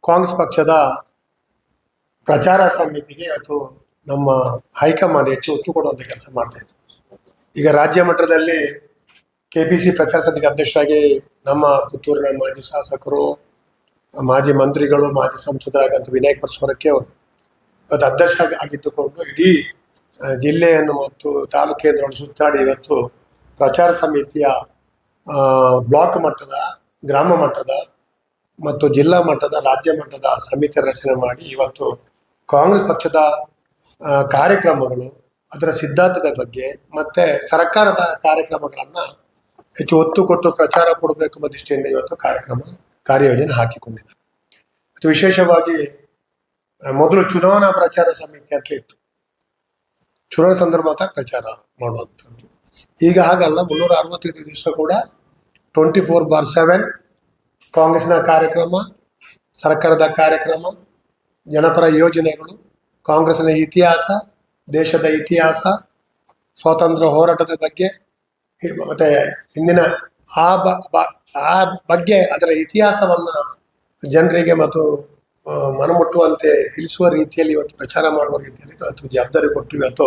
ಕಾಂಗ್ರೆಸ್ ಪಕ್ಷದ ಪ್ರಚಾರ ಸಮಿತಿಗೆ ಅಥವಾ ನಮ್ಮ ಹೈಕಮಾಂಡ್ ಹೆಚ್ಚು ಒತ್ತು ಕೊಡುವಂಥ ಕೆಲಸ ಮಾಡ್ತಾ ಇದ್ರು. ಈಗ ರಾಜ್ಯ ಮಟ್ಟದಲ್ಲಿ ಕೆಪಿಸಿ ಪ್ರಚಾರ ಸಮಿತಿ ಅಧ್ಯಕ್ಷರಾಗಿ ನಮ್ಮ ಪುತ್ತೂರಿನ ಮಾಜಿ ಶಾಸಕರು, ಮಾಜಿ ಮಂತ್ರಿಗಳು, ಮಾಜಿ ಸಂಸದರಾದಂಥ ವಿನಾಯಕ್ ಪರಸೂರಕ್ಕೆ ಅವರು ಅದು ಅಧ್ಯಕ್ಷ ಆಗಿದ್ದುಕೊಂಡು ಇಡೀ ಜಿಲ್ಲೆಯನ್ನು ಮತ್ತು ತಾಲೂಕು ಕೇಂದ್ರವನ್ನು ಸುತ್ತಾಡಿ ಇವತ್ತು ಪ್ರಚಾರ ಸಮಿತಿಯ ಬ್ಲಾಕ್ ಮಟ್ಟದ, ಗ್ರಾಮ ಮಟ್ಟದ ಮತ್ತು ಜಿಲ್ಲಾ ಮಟ್ಟದ, ರಾಜ್ಯ ಮಟ್ಟದ ಸಮಿತಿ ರಚನೆ ಮಾಡಿ ಇವತ್ತು ಕಾಂಗ್ರೆಸ್ ಪಕ್ಷದ ಕಾರ್ಯಕ್ರಮಗಳು, ಅದರ ಸಿದ್ಧಾಂತದ ಬಗ್ಗೆ ಮತ್ತೆ ಸರ್ಕಾರದ ಕಾರ್ಯಕ್ರಮಗಳನ್ನ ಹೆಚ್ಚು ಒತ್ತು ಕೊಟ್ಟು ಪ್ರಚಾರ ಕೊಡಬೇಕು ಎಂಬ ದೃಷ್ಟಿಯಿಂದ ಇವತ್ತು ಕಾರ್ಯಯೋಜನೆ ಹಾಕಿಕೊಂಡಿದ್ದಾರೆ. ಮತ್ತು ವಿಶೇಷವಾಗಿ ಮೊದಲು ಚುನಾವಣಾ ಪ್ರಚಾರ ಸಮಿತಿ ಅಂತ ಇತ್ತು, ಚುನಾವಣಾ ಸಂದರ್ಭದ ಪ್ರಚಾರ ಮಾಡುವಂಥದ್ದು. ಈಗ ಹಾಗಲ್ಲ, 365 ದಿವಸ ಕೂಡ 24/7 ಕಾಂಗ್ರೆಸ್ನ ಕಾರ್ಯಕ್ರಮ, ಸರ್ಕಾರದ ಕಾರ್ಯಕ್ರಮ, ಜನಪರ ಯೋಜನೆಗಳು, ಕಾಂಗ್ರೆಸ್ನ ಇತಿಹಾಸ, ದೇಶದ ಇತಿಹಾಸ, ಸ್ವಾತಂತ್ರ್ಯ ಹೋರಾಟದ ಬಗ್ಗೆ ಮತ್ತೆ ಹಿಂದಿನ ಆ ಬಗ್ಗೆ ಅದರ ಇತಿಹಾಸವನ್ನ ಜನರಿಗೆ ಮತ್ತು ಮನಮುಟ್ಟುವಂತೆ ತಿಳಿಸುವ ರೀತಿಯಲ್ಲಿ ಇವತ್ತು ಪ್ರಚಾರ ಮಾಡುವ ರೀತಿಯಲ್ಲಿ ಇವತ್ತು ಜವಾಬ್ದಾರಿ ಕೊಟ್ಟು ಇವತ್ತು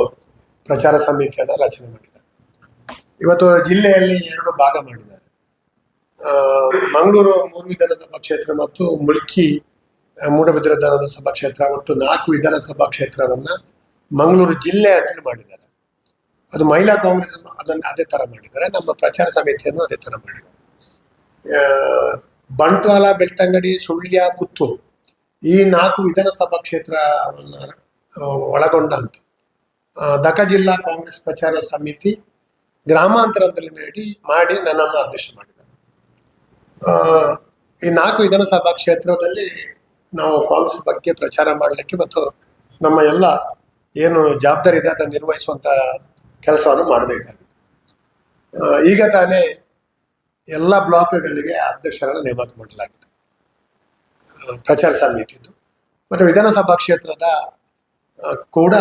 ಪ್ರಚಾರ ಸಮಿತಿಯನ್ನು ರಚನೆ ಮಾಡಿದ್ದಾರೆ. ಇವತ್ತು ಜಿಲ್ಲೆಯಲ್ಲಿ 2 ಭಾಗ ಮಾಡಿದ್ದಾರೆ. ಮಂಗಳೂರು 3 ವಿಧಾನಸಭಾ ಕ್ಷೇತ್ರ ಮತ್ತು ಮುಲ್ಕಿ ಮೂಡಬಿದಿರೆ ವಿಧಾನಸಭಾ ಕ್ಷೇತ್ರ, ಒಟ್ಟು 4 ವಿಧಾನಸಭಾ ಕ್ಷೇತ್ರವನ್ನ ಮಂಗಳೂರು ಜಿಲ್ಲೆ ಅಂತ ಮಾಡಿದ್ದಾರೆ. ಅದು ಮಹಿಳಾ ಕಾಂಗ್ರೆಸ್ ಅದನ್ನು ಅದೇ ತರ ಮಾಡಿದ್ದಾರೆ, ನಮ್ಮ ಪ್ರಚಾರ ಸಮಿತಿಯನ್ನು ಅದೇ ತರ ಮಾಡಿದ್ದಾರೆ. ಬಂಟ್ವಾಳ, ಬೆಳ್ತಂಗಡಿ, ಸುಳ್ಯ, ಪುತ್ತೂರು ಈ 4 ವಿಧಾನಸಭಾ ಕ್ಷೇತ್ರವನ್ನ ಒಳಗೊಂಡಂತ ದಕ ಜಿಲ್ಲಾ ಕಾಂಗ್ರೆಸ್ ಪ್ರಚಾರ ಸಮಿತಿ ಗ್ರಾಮಾಂತರದಲ್ಲಿ ಮಾಡಿ ನನ್ನನ್ನು ಅಧ್ಯಕ್ಷ ಮಾಡಿದ್ದಾರೆ. ಈ 4 ವಿಧಾನಸಭಾ ಕ್ಷೇತ್ರದಲ್ಲಿ ನಾವು ಕಾಂಗ್ರೆಸ್ ಬಗ್ಗೆ ಪ್ರಚಾರ ಮಾಡಲಿಕ್ಕೆ ಮತ್ತು ನಮ್ಮ ಎಲ್ಲ ಏನು ಜವಾಬ್ದಾರಿ ಇದೆ ಅದನ್ನು ನಿರ್ವಹಿಸುವಂತ ಕೆಲಸವನ್ನು ಮಾಡಬೇಕಾಗಿದೆ. ಈಗ ತಾನೇ ಎಲ್ಲ ಬ್ಲಾಕ್ಗಳಿಗೆ ಅಧ್ಯಕ್ಷರನ್ನು ನೇಮಕ ಮಾಡಲಾಗಿದೆ ಪ್ರಚಾರ ಸಮಿತಿದು, ಮತ್ತು ವಿಧಾನಸಭಾ ಕ್ಷೇತ್ರದ ಕೂಡ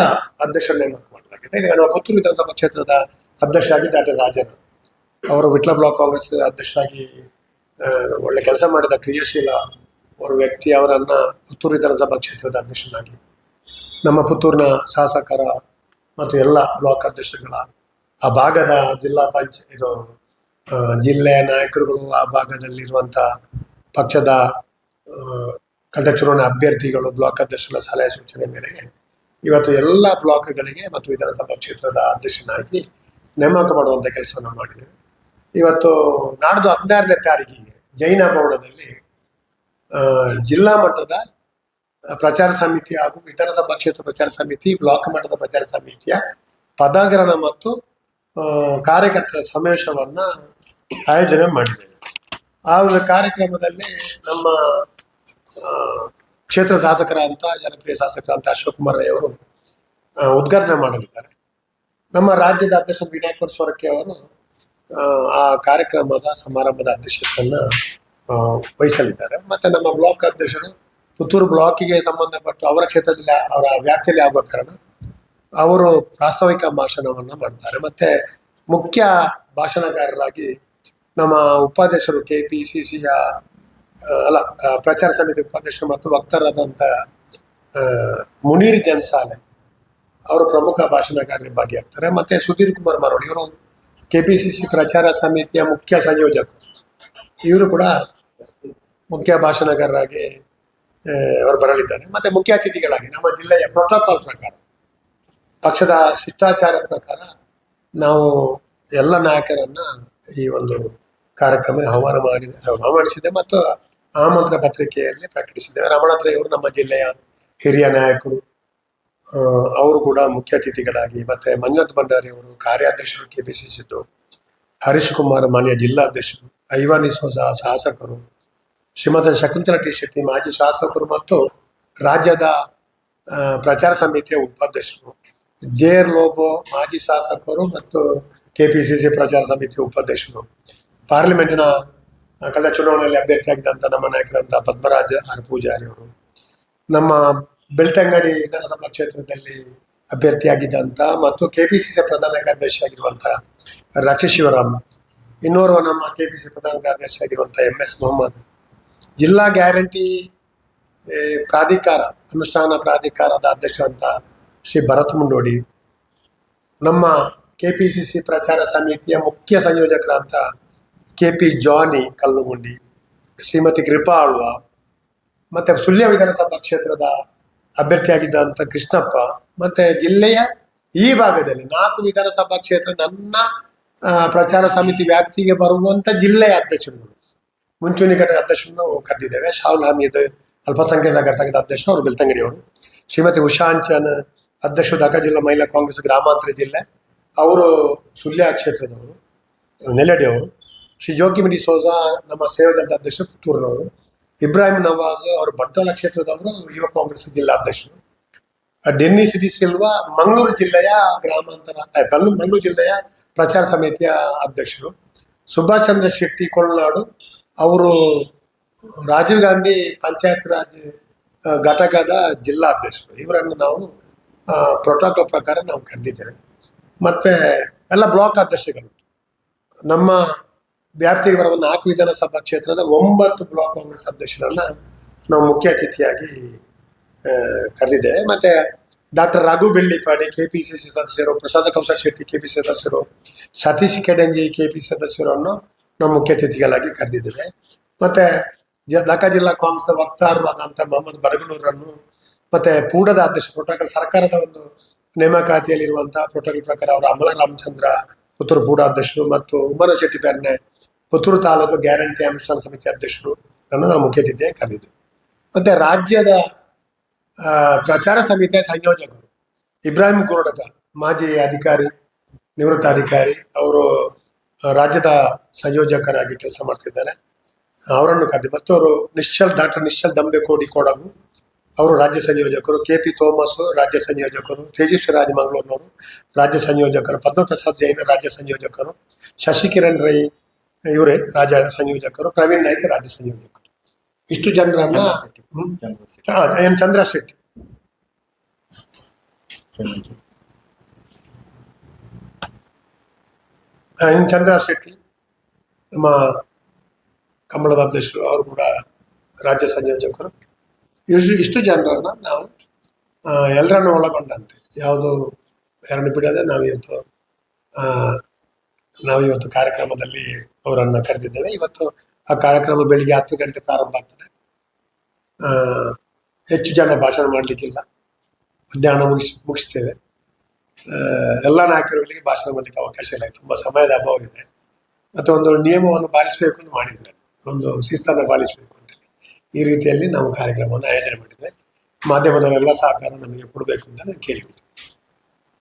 ಅಧ್ಯಕ್ಷರ ನೇಮಕ ಮಾಡಲಾಗಿದೆ. ಈಗ ನಮ್ಮ ಪುತ್ತೂರು ವಿಧಾನಸಭಾ ಕ್ಷೇತ್ರದ ಅಧ್ಯಕ್ಷರಾಗಿ ಡಾಕ್ಟರ್ ರಾಜನ್ ಅವರು ವಿಟ್ಲ ಬ್ಲಾಕ್ ಕಾಂಗ್ರೆಸ್ ಅಧ್ಯಕ್ಷರಾಗಿ ಒಳ್ಳೆ ಕೆಲಸ ಮಾಡಿದ ಕ್ರಿಯಾಶೀಲ ಅವರು ವ್ಯಕ್ತಿ, ಅವರನ್ನ ಪುತ್ತೂರು ವಿಧಾನಸಭಾ ಕ್ಷೇತ್ರದ ಅಧ್ಯಕ್ಷನಾಗಿ, ನಮ್ಮ ಪುತ್ತೂರಿನ ಶಾಸಕರ ಮತ್ತು ಎಲ್ಲ ಬ್ಲಾಕ್ ಅಧ್ಯಕ್ಷರುಗಳ, ಆ ಭಾಗದ ಜಿಲ್ಲಾ ಇದು ಜಿಲ್ಲೆಯ ನಾಯಕರುಗಳು, ಆ ಭಾಗದಲ್ಲಿರುವಂಥ ಪಕ್ಷದ ಕಳೆದ ಚುನಾವಣೆ ಅಭ್ಯರ್ಥಿಗಳು, ಬ್ಲಾಕ್ ಅಧ್ಯಕ್ಷರ ಸಲಹೆ ಸೂಚನೆ ಮೇರೆಗೆ ಇವತ್ತು ಎಲ್ಲ ಬ್ಲಾಕ್ಗಳಿಗೆ ಮತ್ತು ವಿಧಾನಸಭಾ ಕ್ಷೇತ್ರದ ಅಧ್ಯಕ್ಷನಾಗಿ ನೇಮಕ ಮಾಡುವಂಥ ಕೆಲಸವನ್ನು ಮಾಡಿದ್ದೇವೆ. ಇವತ್ತು ನಾಡ್ದು 16ನೇ ತಾರೀಕಿಗೆ ಜೈನ ಭವನದಲ್ಲಿ ಜಿಲ್ಲಾ ಮಟ್ಟದ ಪ್ರಚಾರ ಸಮಿತಿ ಹಾಗೂ ವಿಧಾನಸಭಾ ಕ್ಷೇತ್ರ ಪ್ರಚಾರ ಸಮಿತಿ, ಬ್ಲಾಕ್ ಮಟ್ಟದ ಪ್ರಚಾರ ಸಮಿತಿಯ ಪದಾಗ್ರಹಣ ಮತ್ತು ಕಾರ್ಯಕರ್ತರ ಸಮಾವೇಶವನ್ನ ಆಯೋಜನೆ ಮಾಡಿದ್ದೇವೆ. ಆ ಒಂದು ಕಾರ್ಯಕ್ರಮದಲ್ಲಿ ನಮ್ಮ ಕ್ಷೇತ್ರ ಶಾಸಕರಂತ, ಜನಪ್ರಿಯ ಶಾಸಕರಂತ ಅಶೋಕ್ ಕುಮಾರ್ ರೈ ಅವರು ಉದ್ಘಾಟನೆ ಮಾಡಲಿದ್ದಾರೆ. ನಮ್ಮ ರಾಜ್ಯದ ಅಧ್ಯಕ್ಷ ವಿನಾಯಕ್ ಪರಸೂರಕ್ಕೆ ಅವರು ಆ ಕಾರ್ಯಕ್ರಮದ ಸಮಾರಂಭದ ಅಧ್ಯಕ್ಷತೆಯನ್ನ ವಹಿಸಲಿದ್ದಾರೆ. ಮತ್ತೆ ನಮ್ಮ ಬ್ಲಾಕ್ ಅಧ್ಯಕ್ಷರು ಪುತ್ತೂರು ಬ್ಲಾಕಿಗೆ ಸಂಬಂಧಪಟ್ಟು ಅವರ ಕ್ಷೇತ್ರದಲ್ಲಿ ಅವರ ವ್ಯಾಪ್ತಿಯಲ್ಲಿ ಆಗುವ ಕಾರಣ ಅವರು ಪ್ರಾಸ್ತಾವಿಕ ಭಾಷಣವನ್ನ ಮಾಡ್ತಾರೆ. ಮತ್ತೆ ಮುಖ್ಯ ಭಾಷಣಕಾರರಾಗಿ ನಮ್ಮ ಉಪಾಧ್ಯಕ್ಷರು ಕೆಪಿಸಿಸಿಯ ಪ್ರಚಾರ ಸಮಿತಿ ಉಪಾಧ್ಯಕ್ಷರು ಮತ್ತು ವಕ್ತಾರರಾದಂಥ ಮುನೀರ್ ಜನ್ಸಾಲೆ ಅವರು ಪ್ರಮುಖ ಭಾಷಣಕಾರರಿಗೆ ಭಾಗಿಯಾಗ್ತಾರೆ. ಮತ್ತೆ ಸುಧೀರ್ ಕುಮಾರ್ ಮರಳಿ ಇವರು ಕೆಪಿಸಿಸಿ ಪ್ರಚಾರ ಸಮಿತಿಯ ಮುಖ್ಯ ಸಂಯೋಜಕರು, ಇವರು ಕೂಡ ಮುಖ್ಯ ಭಾಷಣಕಾರರಾಗಿ ಅವರು ಬರಲಿದ್ದಾರೆ. ಮತ್ತೆ ಮುಖ್ಯ ಅತಿಥಿಗಳಾಗಿ ನಮ್ಮ ಜಿಲ್ಲೆಯ ಪ್ರೋಟೋಕಾಲ್ ಪ್ರಕಾರ, ಪಕ್ಷದ ಶಿಷ್ಟಾಚಾರ ಪ್ರಕಾರ ನಾವು ಎಲ್ಲ ನಾಯಕರನ್ನ ಈ ಒಂದು ಕಾರ್ಯಕ್ರಮ ಆಹ್ವಾನಿಸಿದೆ ಮತ್ತು ಆಮಂತ್ರಣ ಪತ್ರಿಕೆಯಲ್ಲಿ ಪ್ರಕಟಿಸಿದ್ದೇವೆ. ರಮಣಾತ್ರಿ ಅವರು ನಮ್ಮ ಜಿಲ್ಲೆಯ ಹಿರಿಯ ನಾಯಕರು, ಅವರು ಕೂಡ ಮುಖ್ಯ ಅತಿಥಿಗಳಾಗಿ, ಮತ್ತೆ ಮಂಜುನಾಥ್ ಭಂಡಾರಿ ಅವರು ಕಾರ್ಯಾಧ್ಯಕ್ಷರು ಕೆಪಿಸಿಸಿದ್ದು, ಹರೀಶ್ ಕುಮಾರ್ ಮಾನ್ಯ ಜಿಲ್ಲಾಧ್ಯಕ್ಷರು, ಐವಾನ್ ಡಿಸೋಜ ಶಾಸಕರು, ಶ್ರೀಮತಿ ಶಕುಂತಲಾ ಟಿ ಶೆಟ್ಟಿ ಮಾಜಿ ಶಾಸಕರು ಮತ್ತು ರಾಜ್ಯದ ಪ್ರಚಾರ ಸಮಿತಿಯ ಉಪಾಧ್ಯಕ್ಷರು, ಜೇರ್ ಲೋಬೋ ಮಾಜಿ ಶಾಸಕರು ಮತ್ತು ಕೆಪಿಸಿಸಿ ಪ್ರಚಾರ ಸಮಿತಿಯ ಉಪಾಧ್ಯಕ್ಷರು, ಪಾರ್ಲಿಮೆಂಟಿನ ಕಳೆದ ಚುನಾವಣೆಯಲ್ಲಿ ಅಭ್ಯರ್ಥಿಯಾಗಿದ್ದಂಥ ನಮ್ಮ ನಾಯಕರಂತ ಪದ್ಮರಾಜ ಆರ್ ಪೂಜಾರಿ ಅವರು, ನಮ್ಮ ಬೆಳ್ತಂಗಡಿ ವಿಧಾನಸಭಾ ಕ್ಷೇತ್ರದಲ್ಲಿ ಅಭ್ಯರ್ಥಿಯಾಗಿದ್ದಂಥ ಮತ್ತು ಕೆಪಿಸಿಸಿ ಪ್ರಧಾನ ಕಾರ್ಯದರ್ಶಿ ಆಗಿರುವಂತಹ ರಾಕ್ಷಿ ಶಿವರಾಮ್, ಇನ್ನೋರ್ವ ನಮ್ಮ ಕೆಪಿಸಿ ಪ್ರಧಾನ ಕಾರ್ಯದರ್ಶಿ ಆಗಿರುವಂತಹ MS ಮೊಹಮ್ಮದ್, ಜಿಲ್ಲಾ ಗ್ಯಾರಂಟಿ ಈ ಪ್ರಾಧಿಕಾರ ಅನುಷ್ಠಾನ ಪ್ರಾಧಿಕಾರದ ಅಧ್ಯಕ್ಷ ಅಂತ ಶ್ರೀ ಭರತ್ ಮುಂಡೋಡಿ, ನಮ್ಮ KPCC ಪ್ರಚಾರ ಸಮಿತಿಯ ಮುಖ್ಯ ಸಂಯೋಜಕರಂತ KP ಜಾನಿ ಕಲ್ಲುಗುಂಡಿ, ಶ್ರೀಮತಿ ಕೃಪಾ ಆಳ್ವ, ಮತ್ತೆ ಸುಳ್ಯ ವಿಧಾನಸಭಾ ಕ್ಷೇತ್ರದ ಅಭ್ಯರ್ಥಿಯಾಗಿದ್ದಂಥ ಕೃಷ್ಣಪ್ಪ, ಮತ್ತೆ ಜಿಲ್ಲೆಯ ಈ ಭಾಗದಲ್ಲಿ 4 ವಿಧಾನಸಭಾ ಕ್ಷೇತ್ರ ನನ್ನ ಪ್ರಚಾರ ಸಮಿತಿ ವ್ಯಾಪ್ತಿಗೆ ಬರುವಂತ ಜಿಲ್ಲೆಯ ಅಧ್ಯಕ್ಷರುಗಳು, ಮುಂಚೂಣಿ ಘಟಕದ ಅಧ್ಯಕ್ಷರನ್ನು ಕರೆದಿದ್ದೇವೆ. ಶಾಹುಲ್ ಹಮೀದ್ ಅಲ್ಪಸಂಖ್ಯಾತ ಘಟಕದ ಅಧ್ಯಕ್ಷರು, ಅವರು ಬೆಳ್ತಂಗಡಿ ಅವರು. ಶ್ರೀಮತಿ ಉಷಾಂಚನ್ ಅಧ್ಯಕ್ಷರು ದಾಖಾ ಜಿಲ್ಲಾ ಮಹಿಳಾ ಕಾಂಗ್ರೆಸ್ ಗ್ರಾಮಾಂತರ ಜಿಲ್ಲೆ, ಅವರು ಸುಳ್ಯ ಕ್ಷೇತ್ರದವರು, ನೆಲ್ಲಡಿ ಅವರು. ಶ್ರೀ ಜೋಕಿಮ್ ಡಿಸೋಜಾ ನಮ್ಮ ಸೇವಾದಳದ ಅಧ್ಯಕ್ಷರು, ಪುತ್ತೂರಿನವರು. ಇಬ್ರಾಹಿಂ ನವಾಜ್ ಅವರು ಬಂಟ್ವಾಳ ಕ್ಷೇತ್ರದವರು, ಯುವ ಕಾಂಗ್ರೆಸ್ ಜಿಲ್ಲಾ ಅಧ್ಯಕ್ಷರು. ಡೆನ್ನಿಸ್ ಡಿ ಸಿಲ್ವಾ ಮಂಗಳೂರು ಜಿಲ್ಲೆಯ ಮಂಗಳೂರು ಜಿಲ್ಲೆಯ ಪ್ರಚಾರ ಸಮಿತಿಯ ಅಧ್ಯಕ್ಷರು. ಸುಭಾಷ್ ಚಂದ್ರ ಶೆಟ್ಟಿ ಕೊಳನಾಡು, ಅವರು ರಾಜೀವ್ ಗಾಂಧಿ ಪಂಚಾಯತ್ ರಾಜ್ ಘಟಕದ ಜಿಲ್ಲಾ ಅಧ್ಯಕ್ಷರು. ಇವರನ್ನು ನಾವು ಪ್ರೋಟೋಕಾಲ್ ಪ್ರಕಾರ ನಾವು ಕರೆದಿದ್ದೇವೆ. ಮತ್ತೆ ಎಲ್ಲ ಬ್ಲಾಕ್ ಅಧ್ಯಕ್ಷಗಳು, ನಮ್ಮ ವ್ಯಾಪ್ತಿಗೆ ಬರುವ 4 ವಿಧಾನಸಭಾ ಕ್ಷೇತ್ರದ 9 ಬ್ಲಾಕ್ ಕಾಂಗ್ರೆಸ್ ಅಧ್ಯಕ್ಷರನ್ನ ನಾವು ಮುಖ್ಯ ಅತಿಥಿಯಾಗಿ ಕರೆದಿದ್ದೇವೆ. ಮತ್ತೆ ಡಾಕ್ಟರ್ ರಘು ಬೆಳ್ಳಿಪಾಡಿ KPCC ಸದಸ್ಯರು, ಪ್ರಸಾದ ಕೌಶಲ್ ಶೆಟ್ಟಿ KPCC ಸದಸ್ಯರು, ಸತೀಶ್ ಕೆಡಂಜಿ KPCC ಸದಸ್ಯರನ್ನು ನಾವು ಮುಖ್ಯ ಅತಿಥಿಗಳಾಗಿ ಕರೆದಿದ್ದೇವೆ. ಮತ್ತೆ ದಾಖಾ ಜಿಲ್ಲಾ ಕಾಂಗ್ರೆಸ್ನ ವಕ್ತಾರರಾದಂಥ ಮೊಹಮ್ಮದ್ ಬರಗನೂರನ್ನು, ಮತ್ತೆ ಪೂಡದ ಅಧ್ಯಕ್ಷ ಪ್ರೋಟೋಕಾಲ್ ಸರ್ಕಾರದ ಒಂದು ನೇಮಕಾತಿಯಲ್ಲಿರುವಂತಹ ಪ್ರೋಟೋಕಾಲ್ ಪ್ರಕಾರ ಅವರು ಅಮಲ ರಾಮಚಂದ್ರ ಪುತ್ತೂರು ಪೂಡ ಅಧ್ಯಕ್ಷರು, ಮತ್ತು ಉಮ್ಮನ ಶೆಟ್ಟಿ ಬೆರ್ನೆ ಪುತ್ತೂರು ತಾಲೂಕು ಗ್ಯಾರಂಟಿ ಅನುಷ್ಠಾನ ಸಮಿತಿ ಅಧ್ಯಕ್ಷರು ನಾವು ಮುಖ್ಯ ಅತಿಥಿಯಾಗಿ ಕರೆದಿದ್ದೇವೆ. ಮತ್ತೆ ರಾಜ್ಯದ ಪ್ರಚಾರ ಸಮಿತಿಯ ಸಂಯೋಜಕರು ಇಬ್ರಾಹಿಂ ಕುರುಡಗ, ಮಾಜಿ ಅಧಿಕಾರಿ, ನಿವೃತ್ತ ಅಧಿಕಾರಿ, ಅವರು ರಾಜ್ಯದ ಸಂಯೋಜಕರಾಗಿ ಕೆಲಸ ಮಾಡ್ತಿದ್ದಾರೆ, ಅವರನ್ನು ಕರೆದಿ. ಮತ್ತು ಅವರು ಡಾಕ್ಟರ್ ನಿಶ್ಚಲ್ ದಂಬೆಕೋಡಿ ಕೊಡಗು, ಅವರು ರಾಜ್ಯ ಸಂಯೋಜಕರು. KP ಥೋಮಸ್ ರಾಜ್ಯ ಸಂಯೋಜಕರು. ತೇಜಸ್ವಿ ರಾಜ್ ಮಂಗಳೂರಿನವರು ರಾಜ್ಯ ಸಂಯೋಜಕರು. ಪದ್ಮಪ್ರಸಾದ್ ಜೈನ್ ರಾಜ್ಯ ಸಂಯೋಜಕರು. ಶಶಿಕಿರಣ್ ರೈ ಇವರೇ ರಾಜ್ಯ ಸಂಯೋಜಕರು. ಪ್ರವೀಣ್ ನಾಯ್ಕ ರಾಜ್ಯ ಸಂಯೋಜಕರು. ಇಷ್ಟು ಜನರನ್ನ ಚಂದ್ರ ಶೆಟ್ಟಿ ಚಂದ್ರ ಶೆಟ್ಟಿ ನಮ್ಮ ಕಮಲದ ಅಧ್ಯಕ್ಷರು, ಅವರು ಕೂಡ ರಾಜ್ಯ ಸಂಯೋಜಕರು. ಇಷ್ಟು ಜನರನ್ನ ನಾವು ಎಲ್ಲರನ್ನು ಒಳಗೊಂಡಂತೆ ಯಾವುದು ಯಾರನ್ನು ಬಿಡದೆ ನಾವಿವತ್ತು ಕಾರ್ಯಕ್ರಮದಲ್ಲಿ ಅವರನ್ನು ಕರೆದಿದ್ದೇವೆ. ಇವತ್ತು ಆ ಕಾರ್ಯಕ್ರಮ ಬೆಳಿಗ್ಗೆ 10 ಗಂಟೆ ಪ್ರಾರಂಭ ಆಗ್ತದೆ. ಹೆಚ್ಚು ಜನ ಭಾಷಣ ಮಾಡಲಿಕ್ಕಿಲ್ಲ, ಮಧ್ಯಾಹ್ನ ಮುಗಿಸ್ತೇವೆ. ಎಲ್ಲ ನಾಯಕರುಗಳಿಗೆ ಭಾಷಣ ಮಾಡಲಿಕ್ಕೆ ಅವಕಾಶ ಇಲ್ಲ, ತುಂಬ ಸಮಯದ ಅಭಾವವಿದೆ. ಮತ್ತು ಒಂದು ನಿಯಮವನ್ನು ಪಾಲಿಸಬೇಕು ಅಂತ ಮಾಡಿದ್ದೇವೆ, ಒಂದು ಶಿಸ್ತನ್ನು ಪಾಲಿಸಬೇಕು ಅಂತೇಳಿ. ಈ ರೀತಿಯಲ್ಲಿ ನಾವು ಕಾರ್ಯಕ್ರಮವನ್ನು ಆಯೋಜನೆ ಮಾಡಿದ್ದೇವೆ. ಮಾಧ್ಯಮದವರೆಲ್ಲ ಸಹಕಾರ ನಮಗೆ ಕೊಡಬೇಕು ಅಂತ ಕೇಳಿಬಿಡ್ತೀವಿ.